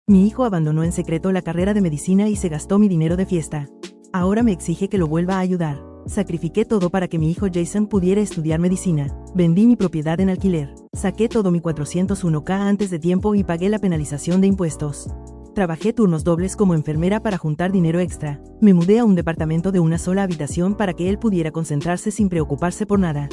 Mi hijo abandonó en secreto la carrera de medicina y se gastó mi dinero de fiesta. Ahora me exige que lo vuelva a ayudar. Sacrifiqué todo para que mi hijo Jason pudiera estudiar medicina. Vendí mi propiedad en alquiler. Saqué todo mi 401k antes de tiempo y pagué la penalización de impuestos. Trabajé turnos dobles como enfermera para juntar dinero extra. Me mudé a un departamento de una sola habitación para que él pudiera concentrarse sin preocuparse por nada.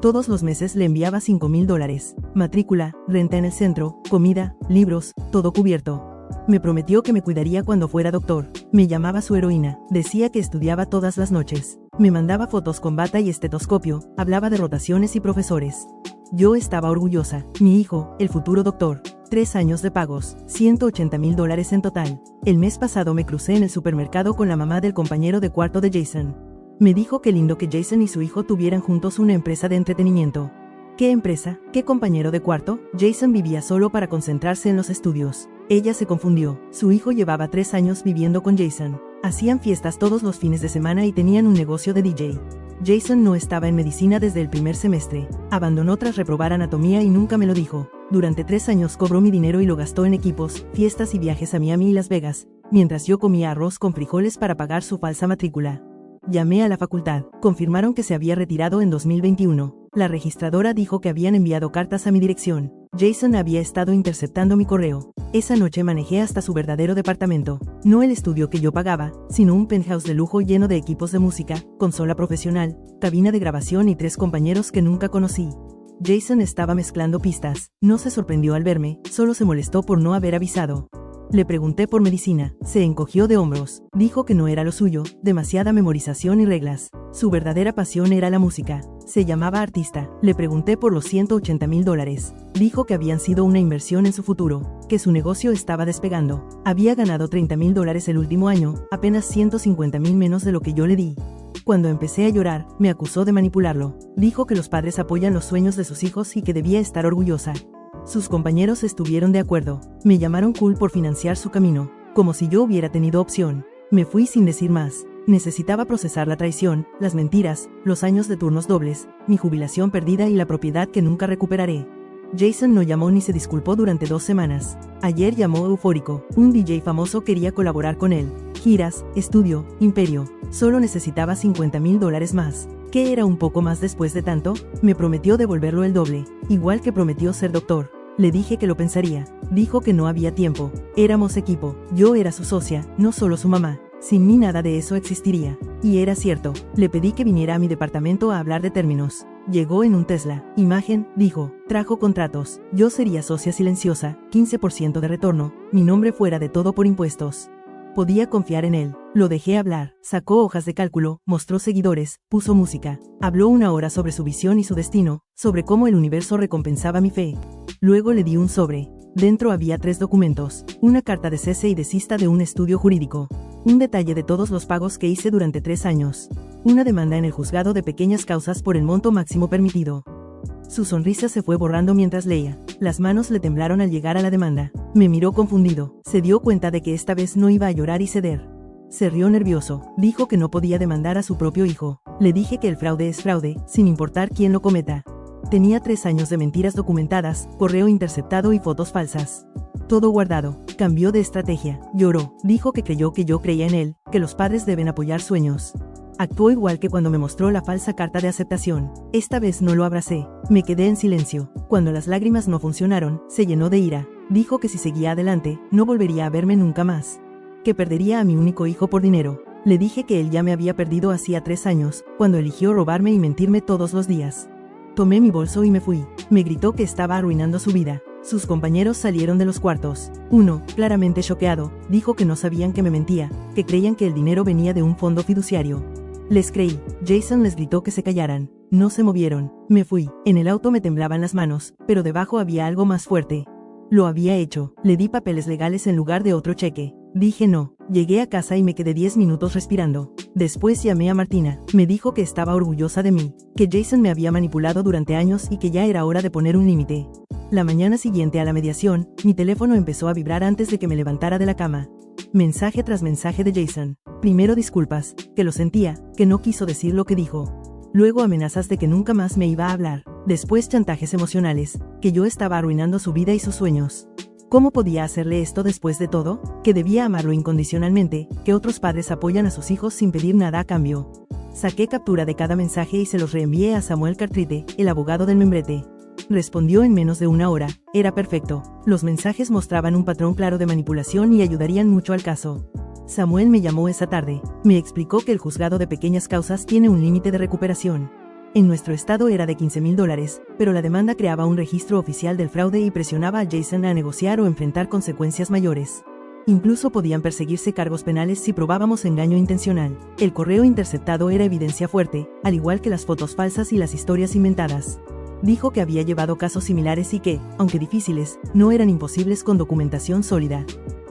Todos los meses le enviaba $5,000. Matrícula, renta en el centro, comida, libros, todo cubierto. Me prometió que me cuidaría cuando fuera doctor. Me llamaba su heroína. Decía que estudiaba todas las noches. Me mandaba fotos con bata y estetoscopio. Hablaba de rotaciones y profesores. Yo estaba orgullosa. Mi hijo, el futuro doctor. 3 años de pagos, $180,000 en total. El mes pasado me crucé en el supermercado con la mamá del compañero de cuarto de Jason. Me dijo que lindo que Jason y su hijo tuvieran juntos una empresa de entretenimiento. ¿Qué empresa? ¿Qué compañero de cuarto? Jason vivía solo para concentrarse en los estudios. Ella se confundió. Su hijo llevaba 3 años viviendo con Jason. Hacían fiestas todos los fines de semana y tenían un negocio de DJ. Jason no estaba en medicina desde el primer semestre. Abandonó tras reprobar anatomía y nunca me lo dijo. Durante 3 años cobró mi dinero y lo gastó en equipos, fiestas y viajes a Miami y Las Vegas, mientras yo comía arroz con frijoles para pagar su falsa matrícula. Llamé a la facultad. Confirmaron que se había retirado en 2021. La registradora dijo que habían enviado cartas a mi dirección. Jason había estado interceptando mi correo. Esa noche manejé hasta su verdadero departamento. No el estudio que yo pagaba, sino un penthouse de lujo lleno de equipos de música, consola profesional, cabina de grabación y 3 compañeros que nunca conocí. Jason estaba mezclando pistas. No se sorprendió al verme, solo se molestó por no haber avisado. Le pregunté por medicina. Se encogió de hombros. Dijo que no era lo suyo, demasiada memorización y reglas. Su verdadera pasión era la música. Se llamaba artista. Le pregunté por los $180,000. Dijo que habían sido una inversión en su futuro, que su negocio estaba despegando. Había ganado $30,000 el último año, apenas $150,000 menos de lo que yo le di. Cuando empecé a llorar, me acusó de manipularlo. Dijo que los padres apoyan los sueños de sus hijos y que debía estar orgullosa. Sus compañeros estuvieron de acuerdo. Me llamaron cool por financiar su camino, como si yo hubiera tenido opción. Me fui sin decir más. Necesitaba procesar la traición, las mentiras, los años de turnos dobles, mi jubilación perdida y la propiedad que nunca recuperaré. Jason no llamó ni se disculpó durante 2 semanas. Ayer llamó eufórico. Un DJ famoso quería colaborar con él. Giras, estudio, imperio. Solo necesitaba $50,000 más. ¿Qué era un poco más después de tanto? Me prometió devolverlo el doble, igual que prometió ser doctor. Le dije que lo pensaría. Dijo que no había tiempo. Éramos equipo. Yo era su socia, no solo su mamá. Sin mí nada de eso existiría. Y era cierto. Le pedí que viniera a mi departamento a hablar de términos. Llegó en un Tesla. Imagen, dijo. Trajo contratos. Yo sería socia silenciosa, 15% de retorno, mi nombre fuera de todo por impuestos. Podía confiar en él. Lo dejé hablar. Sacó hojas de cálculo, mostró seguidores, puso música. Habló 1 hora sobre su visión y su destino, sobre cómo el universo recompensaba mi fe. Luego le di un sobre. Dentro había 3 documentos. Una carta de cese y desista de un estudio jurídico. Un detalle de todos los pagos que hice durante 3 años. Una demanda en el juzgado de pequeñas causas por el monto máximo permitido. Su sonrisa se fue borrando mientras leía. Las manos le temblaron al llegar a la demanda. Me miró confundido. Se dio cuenta de que esta vez no iba a llorar y ceder. Se rió nervioso. Dijo que no podía demandar a su propio hijo. Le dije que el fraude es fraude, sin importar quién lo cometa. Tenía 3 años de mentiras documentadas, correo interceptado y fotos falsas. Todo guardado. Cambió de estrategia. Lloró. Dijo que creyó que yo creía en él, que los padres deben apoyar sueños. Actuó igual que cuando me mostró la falsa carta de aceptación. Esta vez no lo abracé. Me quedé en silencio. Cuando las lágrimas no funcionaron, se llenó de ira. Dijo que si seguía adelante, no volvería a verme nunca más. Que perdería a mi único hijo por dinero. Le dije que él ya me había perdido hacía 3 años, cuando eligió robarme y mentirme todos los días. Tomé mi bolso y me fui. Me gritó que estaba arruinando su vida. Sus compañeros salieron de los cuartos. Uno, claramente choqueado, dijo que no sabían que me mentía, que creían que el dinero venía de un fondo fiduciario. Les creí. Jason les gritó que se callaran. No se movieron. Me fui. En el auto me temblaban las manos, pero debajo había algo más fuerte. Lo había hecho. Le di papeles legales en lugar de otro cheque. Dije no. Llegué a casa y me quedé 10 minutos respirando. Después llamé a Martina. Me dijo que estaba orgullosa de mí, que Jason me había manipulado durante años y que ya era hora de poner un límite. La mañana siguiente a la mediación, mi teléfono empezó a vibrar antes de que me levantara de la cama. Mensaje tras mensaje de Jason. Primero disculpas, que lo sentía, que no quiso decir lo que dijo. Luego amenazas de que nunca más me iba a hablar. Después chantajes emocionales, que yo estaba arruinando su vida y sus sueños. ¿Cómo podía hacerle esto después de todo? Que debía amarlo incondicionalmente, que otros padres apoyan a sus hijos sin pedir nada a cambio. Saqué captura de cada mensaje y se los reenvié a Samuel Cartrite, el abogado del membrete. Respondió en menos de una hora. Era perfecto. Los mensajes mostraban un patrón claro de manipulación y ayudarían mucho al caso. Samuel me llamó esa tarde. Me explicó que el juzgado de pequeñas causas tiene un límite de recuperación. En nuestro estado era de $15,000, pero la demanda creaba un registro oficial del fraude y presionaba a Jason a negociar o enfrentar consecuencias mayores. Incluso podían perseguirse cargos penales si probábamos engaño intencional. El correo interceptado era evidencia fuerte, al igual que las fotos falsas y las historias inventadas. Dijo que había llevado casos similares y que, aunque difíciles, no eran imposibles con documentación sólida.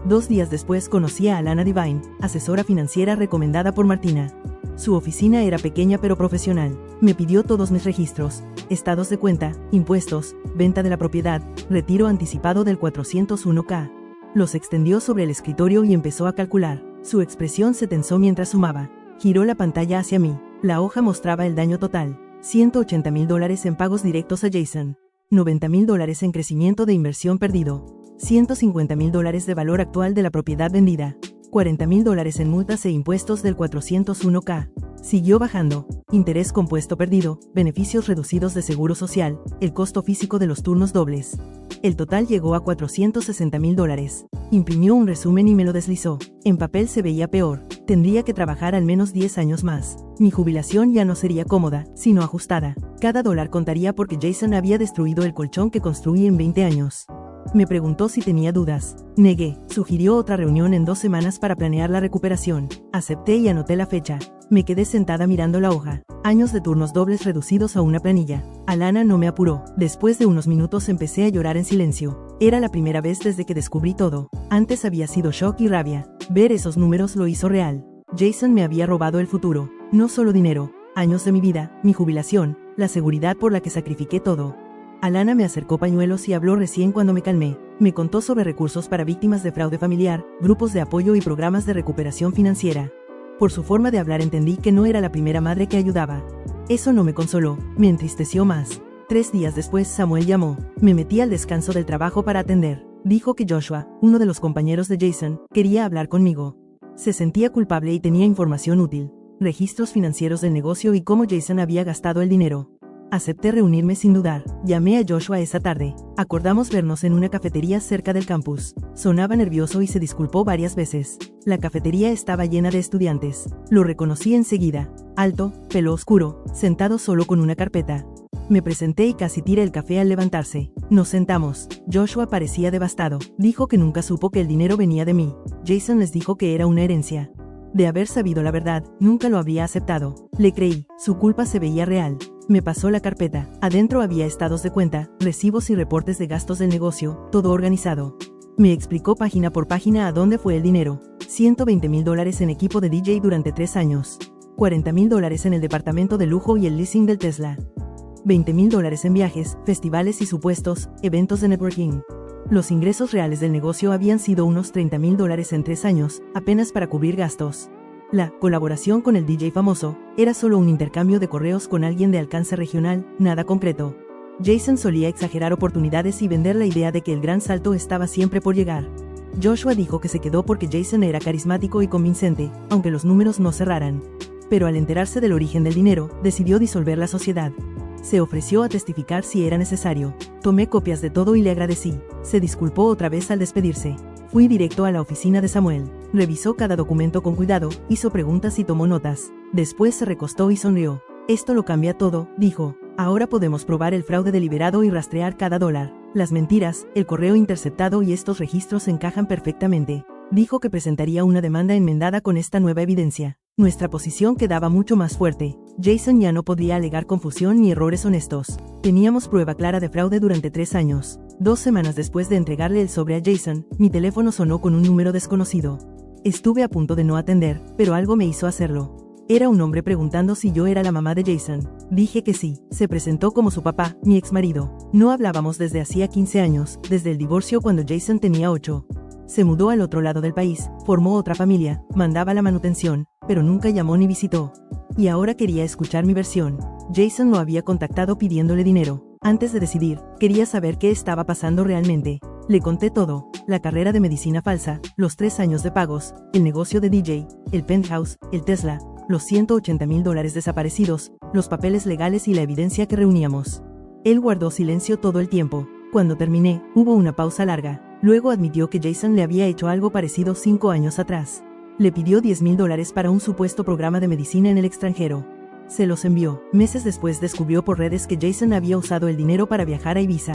2 días después conocí a Alana Devine, asesora financiera recomendada por Martina. Su oficina era pequeña pero profesional. Me pidió todos mis registros, estados de cuenta, impuestos, venta de la propiedad, retiro anticipado del 401k. Los extendió sobre el escritorio y empezó a calcular. Su expresión se tensó mientras sumaba. Giró la pantalla hacia mí. La hoja mostraba el daño total. $180,000 en pagos directos a Jason. $90,000 en crecimiento de inversión perdido. $150,000 de valor actual de la propiedad vendida. $40,000 en multas e impuestos del 401k. Siguió bajando. Interés compuesto perdido, beneficios reducidos de seguro social, el costo físico de los turnos dobles. El total llegó a $460,000. Imprimió un resumen y me lo deslizó. En papel se veía peor. Tendría que trabajar al menos 10 años más. Mi jubilación ya no sería cómoda, sino ajustada. Cada dólar contaría porque Jason había destruido el colchón que construí en 20 años. Me preguntó si tenía dudas. Negué. Sugirió otra reunión en 2 semanas para planear la recuperación. Acepté y anoté la fecha. Me quedé sentada mirando la hoja. Años de turnos dobles reducidos a una planilla. Alana no me apuró. Después de unos minutos empecé a llorar en silencio. Era la primera vez desde que descubrí todo. Antes había sido shock y rabia. Ver esos números lo hizo real. Jason me había robado el futuro. No solo dinero, años de mi vida, mi jubilación, la seguridad por la que sacrifiqué todo. Alana me acercó pañuelos y habló recién cuando me calmé. Me contó sobre recursos para víctimas de fraude familiar, grupos de apoyo y programas de recuperación financiera. Por su forma de hablar entendí que no era la primera madre que ayudaba. Eso no me consoló, me entristeció más. 3 días después Samuel llamó. Me metí al descanso del trabajo para atender. Dijo que Joshua, uno de los compañeros de Jason, quería hablar conmigo. Se sentía culpable y tenía información útil. Registros financieros del negocio y cómo Jason había gastado el dinero. Acepté reunirme sin dudar. Llamé a Joshua esa tarde. Acordamos vernos en una cafetería cerca del campus. Sonaba nervioso y se disculpó varias veces. La cafetería estaba llena de estudiantes. Lo reconocí enseguida. Alto, pelo oscuro, sentado solo con una carpeta. Me presenté y casi tiré el café al levantarse. Nos sentamos. Joshua parecía devastado. Dijo que nunca supo que el dinero venía de mí. Jason les dijo que era una herencia. De haber sabido la verdad, nunca lo habría aceptado. Le creí. Su culpa se veía real. Me pasó la carpeta. Adentro había estados de cuenta, recibos y reportes de gastos del negocio, todo organizado. Me explicó página por página a dónde fue el dinero. $120,000 en equipo de DJ durante 3 años. $40,000 en el departamento de lujo y el leasing del Tesla. $20,000 en viajes, festivales y supuestos, eventos de networking. Los ingresos reales del negocio habían sido unos $30,000 en 3 años, apenas para cubrir gastos. La colaboración con el DJ famoso era solo un intercambio de correos con alguien de alcance regional, nada concreto. Jason solía exagerar oportunidades y vender la idea de que el gran salto estaba siempre por llegar. Joshua dijo que se quedó porque Jason era carismático y convincente, aunque los números no cerraran. Pero al enterarse del origen del dinero, decidió disolver la sociedad. Se ofreció a testificar si era necesario. Tomé copias de todo y le agradecí. Se disculpó otra vez al despedirse. Fui directo a la oficina de Samuel. Revisó cada documento con cuidado, hizo preguntas y tomó notas. Después se recostó y sonrió. Esto lo cambia todo, dijo. Ahora podemos probar el fraude deliberado y rastrear cada dólar. Las mentiras, el correo interceptado y estos registros encajan perfectamente. Dijo que presentaría una demanda enmendada con esta nueva evidencia. Nuestra posición quedaba mucho más fuerte. Jason ya no podría alegar confusión ni errores honestos. Teníamos prueba clara de fraude durante 3 años. 2 semanas después de entregarle el sobre a Jason, mi teléfono sonó con un número desconocido. Estuve a punto de no atender, pero algo me hizo hacerlo. Era un hombre preguntando si yo era la mamá de Jason. Dije que sí. Se presentó como su papá, mi exmarido. No hablábamos desde hacía 15 años, desde el divorcio cuando Jason tenía 8. Se mudó al otro lado del país, formó otra familia, mandaba la manutención, pero nunca llamó ni visitó. Y ahora quería escuchar mi versión. Jason lo había contactado pidiéndole dinero. Antes de decidir, quería saber qué estaba pasando realmente. Le conté todo, la carrera de medicina falsa, los 3 años de pagos, el negocio de DJ, el penthouse, el Tesla, los $180,000 desaparecidos, los papeles legales y la evidencia que reuníamos. Él guardó silencio todo el tiempo. Cuando terminé, hubo una pausa larga. Luego admitió que Jason le había hecho algo parecido 5 años atrás. Le pidió $10,000 para un supuesto programa de medicina en el extranjero. Se los envió. Meses después descubrió por redes que Jason había usado el dinero para viajar a Ibiza.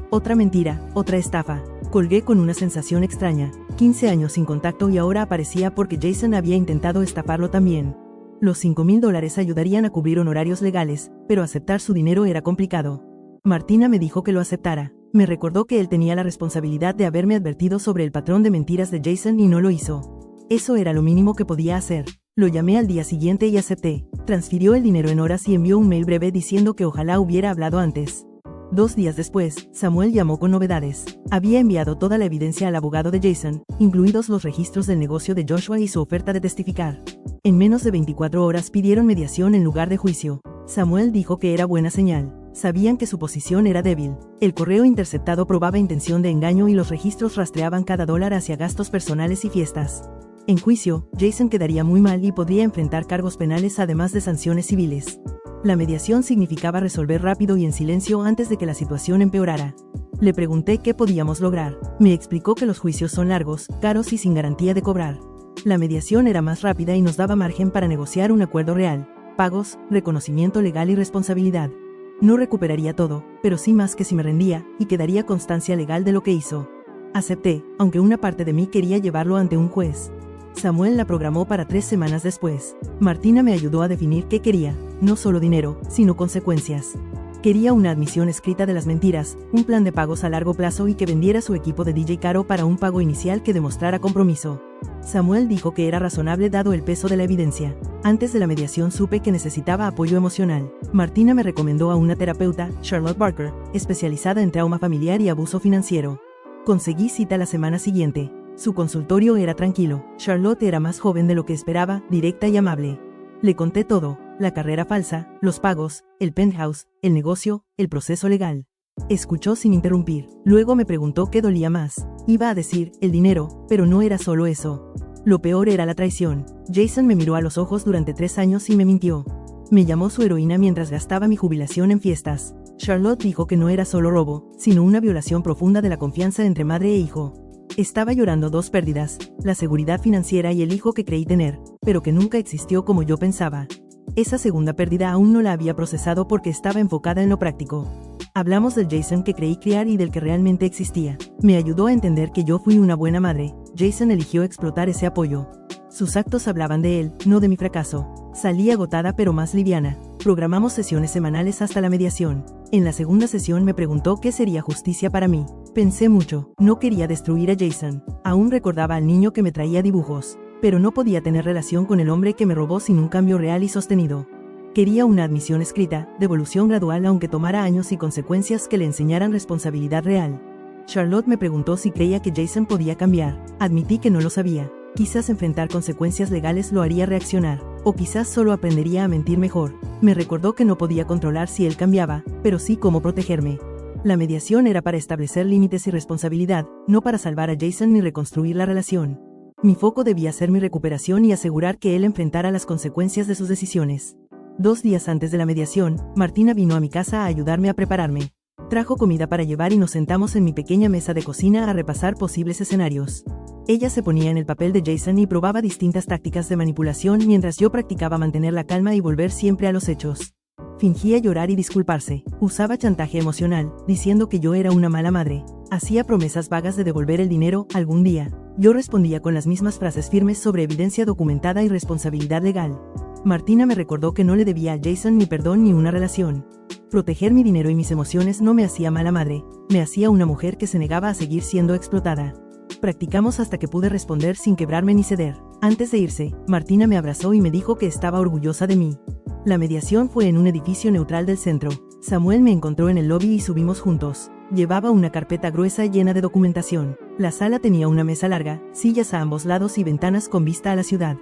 Otra mentira, otra estafa. Colgué con una sensación extraña. 15 años sin contacto y ahora aparecía porque Jason había intentado estafarlo también. Los $5,000 ayudarían a cubrir honorarios legales, pero aceptar su dinero era complicado. Martina me dijo que lo aceptara. Me recordó que él tenía la responsabilidad de haberme advertido sobre el patrón de mentiras de Jason y no lo hizo. Eso era lo mínimo que podía hacer. Lo llamé al día siguiente y acepté. Transfirió el dinero en horas y envió un mail breve diciendo que ojalá hubiera hablado antes. 2 días después, Samuel llamó con novedades. Había enviado toda la evidencia al abogado de Jason, incluidos los registros del negocio de Joshua y su oferta de testificar. En menos de 24 horas pidieron mediación en lugar de juicio. Samuel dijo que era buena señal. Sabían que su posición era débil. El correo interceptado probaba intención de engaño y los registros rastreaban cada dólar hacia gastos personales y fiestas. En juicio, Jason quedaría muy mal y podría enfrentar cargos penales además de sanciones civiles. La mediación significaba resolver rápido y en silencio antes de que la situación empeorara. Le pregunté qué podíamos lograr. Me explicó que los juicios son largos, caros y sin garantía de cobrar. La mediación era más rápida y nos daba margen para negociar un acuerdo real, pagos, reconocimiento legal y responsabilidad. No recuperaría todo, pero sí más que si me rendía, y quedaría constancia legal de lo que hizo. Acepté, aunque una parte de mí quería llevarlo ante un juez. Samuel la programó para 3 semanas después. Martina me ayudó a definir qué quería, no solo dinero, sino consecuencias. Quería una admisión escrita de las mentiras, un plan de pagos a largo plazo y que vendiera su equipo de DJ caro para un pago inicial que demostrara compromiso. Samuel dijo que era razonable dado el peso de la evidencia. Antes de la mediación supe que necesitaba apoyo emocional. Martina me recomendó a una terapeuta, Charlotte Barker, especializada en trauma familiar y abuso financiero. Conseguí cita la semana siguiente. Su consultorio era tranquilo. Charlotte era más joven de lo que esperaba, directa y amable. Le conté todo, la carrera falsa, los pagos, el penthouse, el negocio, el proceso legal. Escuchó sin interrumpir. Luego me preguntó qué dolía más. Iba a decir, el dinero, pero no era solo eso. Lo peor era la traición. Jason me miró a los ojos durante 3 años y me mintió. Me llamó su heroína mientras gastaba mi jubilación en fiestas. Charlotte dijo que no era solo robo, sino una violación profunda de la confianza entre madre e hijo. Estaba llorando 2 pérdidas, la seguridad financiera y el hijo que creí tener, pero que nunca existió como yo pensaba. Esa segunda pérdida aún no la había procesado porque estaba enfocada en lo práctico. Hablamos del Jason que creí criar y del que realmente existía. Me ayudó a entender que yo fui una buena madre. Jason eligió explotar ese apoyo. Sus actos hablaban de él, no de mi fracaso. Salí agotada pero más liviana. Programamos sesiones semanales hasta la mediación. En la segunda sesión me preguntó qué sería justicia para mí. Pensé mucho, no quería destruir a Jason. Aún recordaba al niño que me traía dibujos. Pero no podía tener relación con el hombre que me robó sin un cambio real y sostenido. Quería una admisión escrita, devolución gradual aunque tomara años y consecuencias que le enseñaran responsabilidad real. Charlotte me preguntó si creía que Jason podía cambiar. Admití que no lo sabía. Quizás enfrentar consecuencias legales lo haría reaccionar, o quizás solo aprendería a mentir mejor. Me recordó que no podía controlar si él cambiaba, pero sí cómo protegerme. La mediación era para establecer límites y responsabilidad, no para salvar a Jason ni reconstruir la relación. Mi foco debía ser mi recuperación y asegurar que él enfrentara las consecuencias de sus decisiones. 2 días antes de la mediación, Martina vino a mi casa a ayudarme a prepararme. Trajo comida para llevar y nos sentamos en mi pequeña mesa de cocina a repasar posibles escenarios. Ella se ponía en el papel de Jason y probaba distintas tácticas de manipulación mientras yo practicaba mantener la calma y volver siempre a los hechos. Fingía llorar y disculparse. Usaba chantaje emocional, diciendo que yo era una mala madre. Hacía promesas vagas de devolver el dinero algún día. Yo respondía con las mismas frases firmes sobre evidencia documentada y responsabilidad legal. Martina me recordó que no le debía a Jason ni perdón ni una relación. Proteger mi dinero y mis emociones no me hacía mala madre, me hacía una mujer que se negaba a seguir siendo explotada. Practicamos hasta que pude responder sin quebrarme ni ceder. Antes de irse, Martina me abrazó y me dijo que estaba orgullosa de mí. La mediación fue en un edificio neutral del centro. Samuel me encontró en el lobby y subimos juntos. Llevaba una carpeta gruesa llena de documentación. La sala tenía una mesa larga, sillas a ambos lados y ventanas con vista a la ciudad.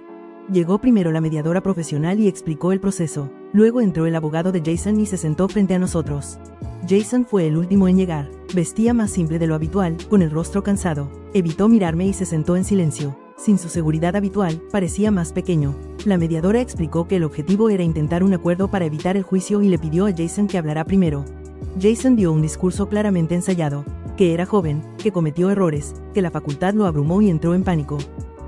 Llegó primero la mediadora profesional y explicó el proceso. Luego entró el abogado de Jason y se sentó frente a nosotros. Jason fue el último en llegar. Vestía más simple de lo habitual, con el rostro cansado. Evitó mirarme y se sentó en silencio. Sin su seguridad habitual, parecía más pequeño. La mediadora explicó que el objetivo era intentar un acuerdo para evitar el juicio y le pidió a Jason que hablara primero. Jason dio un discurso claramente ensayado, que era joven, que cometió errores, que la facultad lo abrumó y entró en pánico.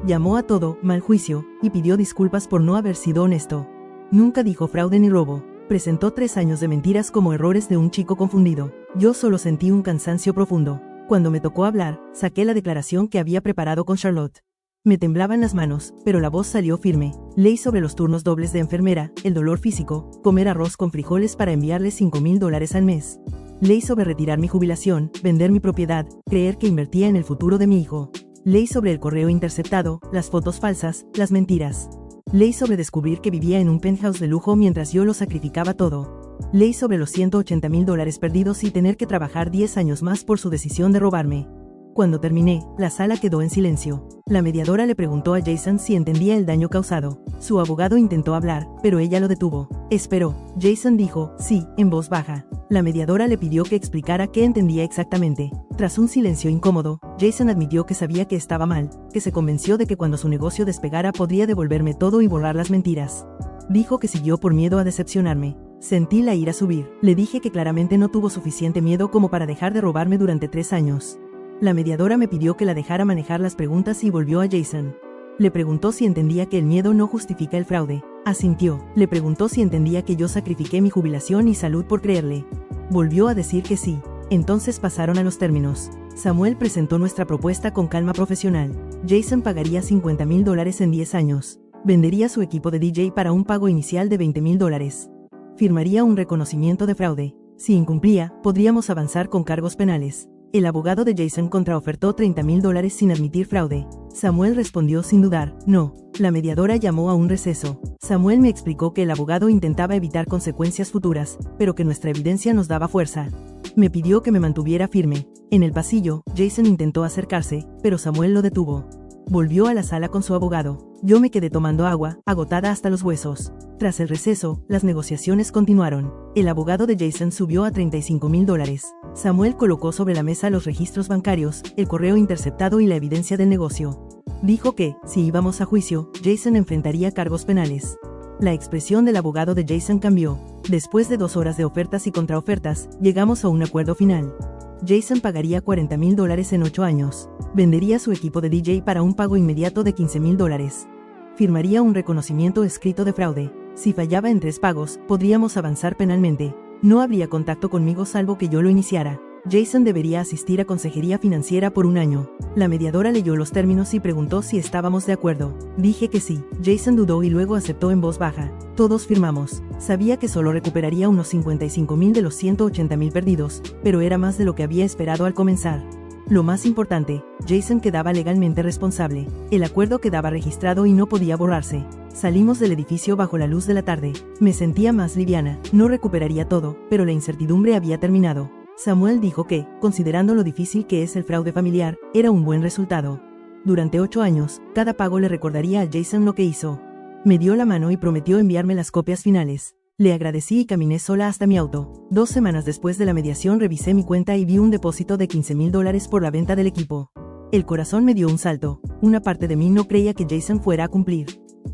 Llamó a todo mal juicio y pidió disculpas por no haber sido honesto. Nunca dijo fraude ni robo. Presentó 3 años de mentiras como errores de un chico confundido. Yo solo sentí un cansancio profundo. Cuando me tocó hablar, saqué la declaración que había preparado con Charlotte. Me temblaban las manos, pero la voz salió firme. Ley sobre los turnos dobles de enfermera, el dolor físico, comer arroz con frijoles para enviarle $5,000 al mes. Ley sobre retirar mi jubilación, vender mi propiedad, creer que invertía en el futuro de mi hijo. Ley sobre el correo interceptado, las fotos falsas, las mentiras. Ley sobre descubrir que vivía en un penthouse de lujo mientras yo lo sacrificaba todo. Ley sobre los $180,000 perdidos y tener que trabajar 10 años más por su decisión de robarme. Cuando terminé, la sala quedó en silencio. La mediadora le preguntó a Jason si entendía el daño causado. Su abogado intentó hablar, pero ella lo detuvo. Esperó. Jason dijo, sí, en voz baja. La mediadora le pidió que explicara qué entendía exactamente. Tras un silencio incómodo, Jason admitió que sabía que estaba mal, que se convenció de que cuando su negocio despegara podría devolverme todo y borrar las mentiras. Dijo que siguió por miedo a decepcionarme. Sentí la ira subir. Le dije que claramente no tuvo suficiente miedo como para dejar de robarme durante 3 años. La mediadora me pidió que la dejara manejar las preguntas y volvió a Jason. Le preguntó si entendía que el miedo no justifica el fraude. Asintió. Le preguntó si entendía que yo sacrifiqué mi jubilación y salud por creerle. Volvió a decir que sí. Entonces pasaron a los términos. Samuel presentó nuestra propuesta con calma profesional. Jason pagaría $50,000 en 10 años. Vendería su equipo de DJ para un pago inicial de $20,000. Firmaría un reconocimiento de fraude. Si incumplía, podríamos avanzar con cargos penales. El abogado de Jason contraofertó $30,000 sin admitir fraude. Samuel respondió sin dudar, no. La mediadora llamó a un receso. Samuel me explicó que el abogado intentaba evitar consecuencias futuras, pero que nuestra evidencia nos daba fuerza. Me pidió que me mantuviera firme. En el pasillo, Jason intentó acercarse, pero Samuel lo detuvo. Volvió a la sala con su abogado. Yo me quedé tomando agua, agotada hasta los huesos. Tras el receso, las negociaciones continuaron. El abogado de Jason subió a $35,000. Samuel colocó sobre la mesa los registros bancarios, el correo interceptado y la evidencia del negocio. Dijo que, si íbamos a juicio, Jason enfrentaría cargos penales. La expresión del abogado de Jason cambió. Después de 2 horas de ofertas y contraofertas, llegamos a un acuerdo final. Jason pagaría $40,000 en 8 años. Vendería su equipo de DJ para un pago inmediato de $15,000. Firmaría un reconocimiento escrito de fraude. Si fallaba en 3 pagos, podríamos avanzar penalmente. No habría contacto conmigo salvo que yo lo iniciara. Jason debería asistir a consejería financiera por 1 año. La mediadora leyó los términos y preguntó si estábamos de acuerdo. Dije que sí. Jason dudó y luego aceptó en voz baja. Todos firmamos. Sabía que solo recuperaría unos $55,000 de los $180,000 perdidos, pero era más de lo que había esperado al comenzar. Lo más importante, Jason quedaba legalmente responsable. El acuerdo quedaba registrado y no podía borrarse. Salimos del edificio bajo la luz de la tarde. Me sentía más liviana. No recuperaría todo, pero la incertidumbre había terminado. Samuel dijo que, considerando lo difícil que es el fraude familiar, era un buen resultado. Durante 8 años, cada pago le recordaría a Jason lo que hizo. Me dio la mano y prometió enviarme las copias finales. Le agradecí y caminé sola hasta mi auto. 2 semanas después de la mediación revisé mi cuenta y vi un depósito de $15,000 por la venta del equipo. El corazón me dio un salto. Una parte de mí no creía que Jason fuera a cumplir.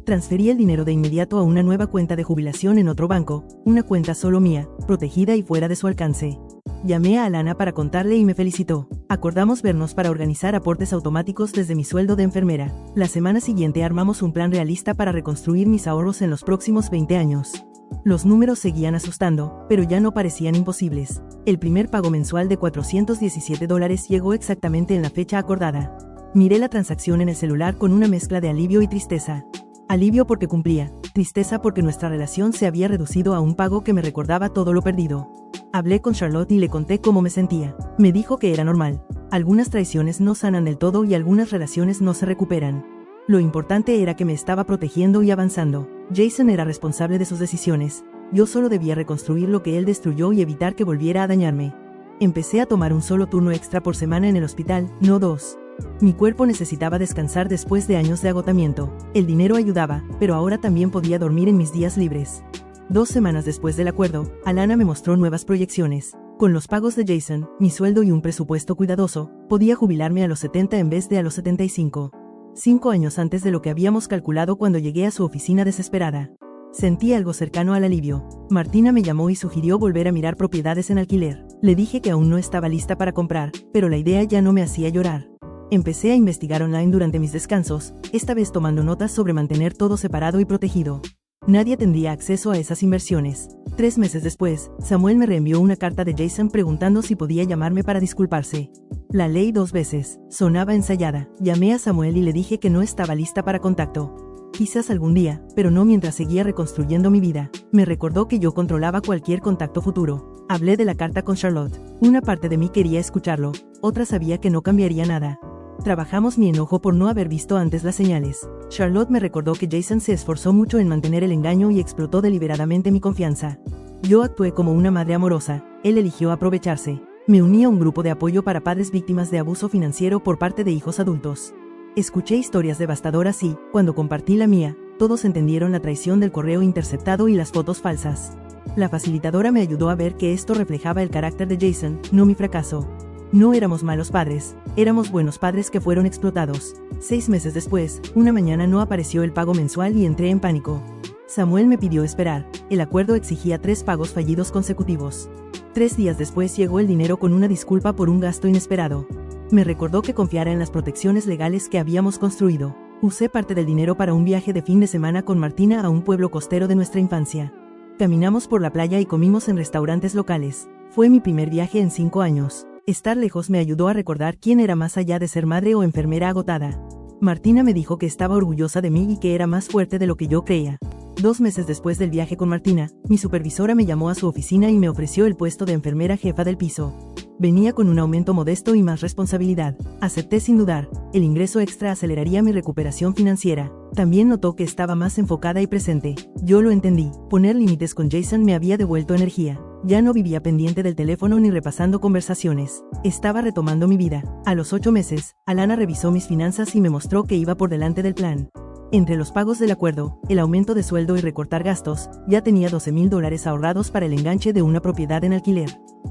Transferí el dinero de inmediato a una nueva cuenta de jubilación en otro banco, una cuenta solo mía, protegida y fuera de su alcance. Llamé a Alana para contarle y me felicitó. Acordamos vernos para organizar aportes automáticos desde mi sueldo de enfermera. La semana siguiente armamos un plan realista para reconstruir mis ahorros en los próximos 20 años. Los números seguían asustando, pero ya no parecían imposibles. El primer pago mensual de $417 llegó exactamente en la fecha acordada. Miré la transacción en el celular con una mezcla de alivio y tristeza. Alivio porque cumplía, tristeza porque nuestra relación se había reducido a un pago que me recordaba todo lo perdido. Hablé con Charlotte y le conté cómo me sentía. Me dijo que era normal. Algunas traiciones no sanan del todo y algunas relaciones no se recuperan. Lo importante era que me estaba protegiendo y avanzando. Jason era responsable de sus decisiones. Yo solo debía reconstruir lo que él destruyó y evitar que volviera a dañarme. Empecé a tomar un solo turno extra por semana en el hospital, no 2. Mi cuerpo necesitaba descansar después de años de agotamiento. El dinero ayudaba, pero ahora también podía dormir en mis días libres. 2 semanas después del acuerdo, Alana me mostró nuevas proyecciones. Con los pagos de Jason, mi sueldo y un presupuesto cuidadoso, podía jubilarme a los 70 en vez de a los 75. 5 años antes de lo que habíamos calculado cuando llegué a su oficina desesperada. Sentí algo cercano al alivio. Martina me llamó y sugirió volver a mirar propiedades en alquiler. Le dije que aún no estaba lista para comprar, pero la idea ya no me hacía llorar. Empecé a investigar online durante mis descansos, esta vez tomando notas sobre mantener todo separado y protegido. Nadie tendría acceso a esas inversiones. 3 meses después, Samuel me reenvió una carta de Jason preguntando si podía llamarme para disculparse. La leí 2 veces, sonaba ensayada. Llamé a Samuel y le dije que no estaba lista para contacto. Quizás algún día, pero no mientras seguía reconstruyendo mi vida. Me recordó que yo controlaba cualquier contacto futuro. Hablé de la carta con Charlotte. Una parte de mí quería escucharlo, otra sabía que no cambiaría nada. Trabajamos mi enojo por no haber visto antes las señales. Charlotte me recordó que Jason se esforzó mucho en mantener el engaño y explotó deliberadamente mi confianza. Yo actué como una madre amorosa, él eligió aprovecharse. Me uní a un grupo de apoyo para padres víctimas de abuso financiero por parte de hijos adultos. Escuché historias devastadoras y, cuando compartí la mía, todos entendieron la traición del correo interceptado y las fotos falsas. La facilitadora me ayudó a ver que esto reflejaba el carácter de Jason, no mi fracaso. No éramos malos padres, éramos buenos padres que fueron explotados. 6 meses después, una mañana no apareció el pago mensual y entré en pánico. Samuel me pidió esperar, el acuerdo exigía 3 pagos fallidos consecutivos. 3 días después llegó el dinero con una disculpa por un gasto inesperado. Me recordó que confiara en las protecciones legales que habíamos construido. Usé parte del dinero para un viaje de fin de semana con Martina a un pueblo costero de nuestra infancia. Caminamos por la playa y comimos en restaurantes locales. Fue mi primer viaje en 5 años. Estar lejos me ayudó a recordar quién era más allá de ser madre o enfermera agotada. Martina me dijo que estaba orgullosa de mí y que era más fuerte de lo que yo creía. 2 meses después del viaje con Martina, mi supervisora me llamó a su oficina y me ofreció el puesto de enfermera jefa del piso. Venía con un aumento modesto y más responsabilidad. Acepté sin dudar, el ingreso extra aceleraría mi recuperación financiera. También notó que estaba más enfocada y presente. Yo lo entendí, poner límites con Jason me había devuelto energía. Ya no vivía pendiente del teléfono ni repasando conversaciones. Estaba retomando mi vida. A los 8 meses, Alana revisó mis finanzas y me mostró que iba por delante del plan. Entre los pagos del acuerdo, el aumento de sueldo y recortar gastos, ya tenía $12,000 ahorrados para el enganche de una propiedad en alquiler.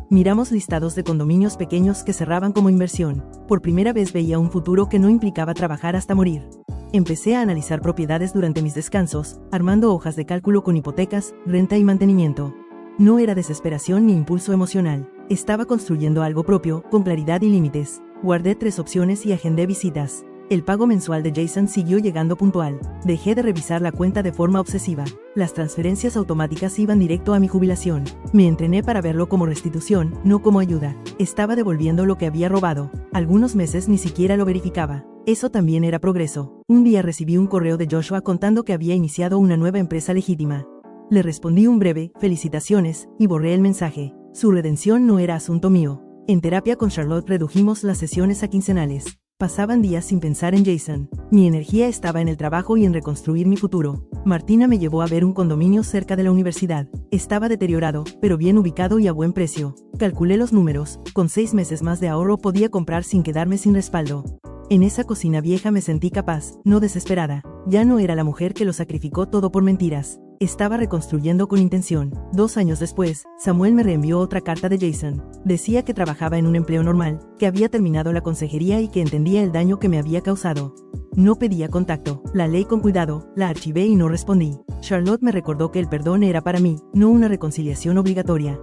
Miramos listados de condominios pequeños que cerraban como inversión. Por primera vez veía un futuro que no implicaba trabajar hasta morir. Empecé a analizar propiedades durante mis descansos, armando hojas de cálculo con hipotecas, renta y mantenimiento. No era desesperación ni impulso emocional. Estaba construyendo algo propio, con claridad y límites. Guardé 3 opciones y agendé visitas. El pago mensual de Jason siguió llegando puntual. Dejé de revisar la cuenta de forma obsesiva. Las transferencias automáticas iban directo a mi jubilación. Me entrené para verlo como restitución, no como ayuda. Estaba devolviendo lo que había robado. Algunos meses ni siquiera lo verificaba. Eso también era progreso. Un día recibí un correo de Joshua contando que había iniciado una nueva empresa legítima. Le respondí un breve, felicitaciones, y borré el mensaje. Su redención no era asunto mío. En terapia con Charlotte redujimos las sesiones a quincenales. Pasaban días sin pensar en Jason. Mi energía estaba en el trabajo y en reconstruir mi futuro. Martina me llevó a ver un condominio cerca de la universidad. Estaba deteriorado, pero bien ubicado y a buen precio. Calculé los números, con 6 meses más de ahorro podía comprar sin quedarme sin respaldo. En esa cocina vieja me sentí capaz, no desesperada. Ya no era la mujer que lo sacrificó todo por mentiras. Estaba reconstruyendo con intención. 2 años después, Samuel me reenvió otra carta de Jason. Decía que trabajaba en un empleo normal, que había terminado la consejería y que entendía el daño que me había causado. No pedía contacto, la leí con cuidado, la archivé y no respondí. Charlotte me recordó que el perdón era para mí, no una reconciliación obligatoria.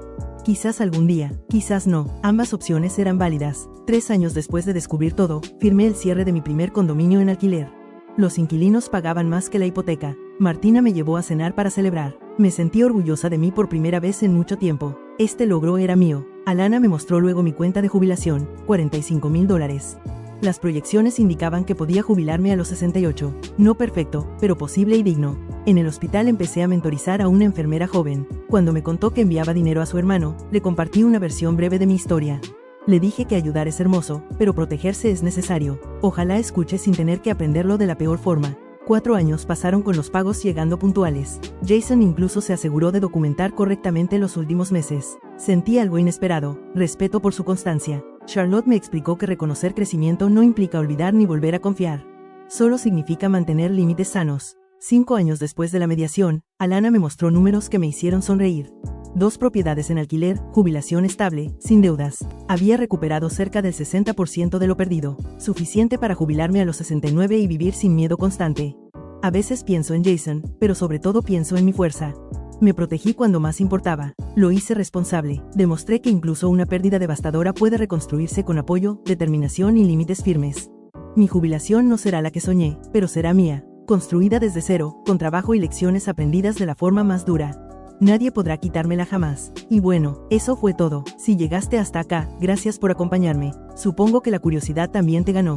Quizás algún día, quizás no, ambas opciones eran válidas. 3 años después de descubrir todo, firmé el cierre de mi primer condominio en alquiler. Los inquilinos pagaban más que la hipoteca. Martina me llevó a cenar para celebrar. Me sentí orgullosa de mí por primera vez en mucho tiempo. Este logro era mío. Alana me mostró luego mi cuenta de jubilación, $45,000. Las proyecciones indicaban que podía jubilarme a los 68. No perfecto, pero posible y digno. En el hospital empecé a mentorizar a una enfermera joven. Cuando me contó que enviaba dinero a su hermano, le compartí una versión breve de mi historia. Le dije que ayudar es hermoso, pero protegerse es necesario. Ojalá escuche sin tener que aprenderlo de la peor forma. 4 años pasaron con los pagos llegando puntuales. Jason incluso se aseguró de documentar correctamente los últimos meses. Sentí algo inesperado, respeto por su constancia. Charlotte me explicó que reconocer crecimiento no implica olvidar ni volver a confiar. Solo significa mantener límites sanos. 5 años después de la mediación, Alana me mostró números que me hicieron sonreír. 2 propiedades en alquiler, jubilación estable, sin deudas. Había recuperado cerca del 60% de lo perdido, suficiente para jubilarme a los 69 y vivir sin miedo constante. A veces pienso en Jason, pero sobre todo pienso en mi fuerza. Me protegí cuando más importaba. Lo hice responsable. Demostré que incluso una pérdida devastadora puede reconstruirse con apoyo, determinación y límites firmes. Mi jubilación no será la que soñé, pero será mía, construida desde cero, con trabajo y lecciones aprendidas de la forma más dura. Nadie podrá quitármela jamás. Y bueno, eso fue todo. Si llegaste hasta acá, gracias por acompañarme. Supongo que la curiosidad también te ganó.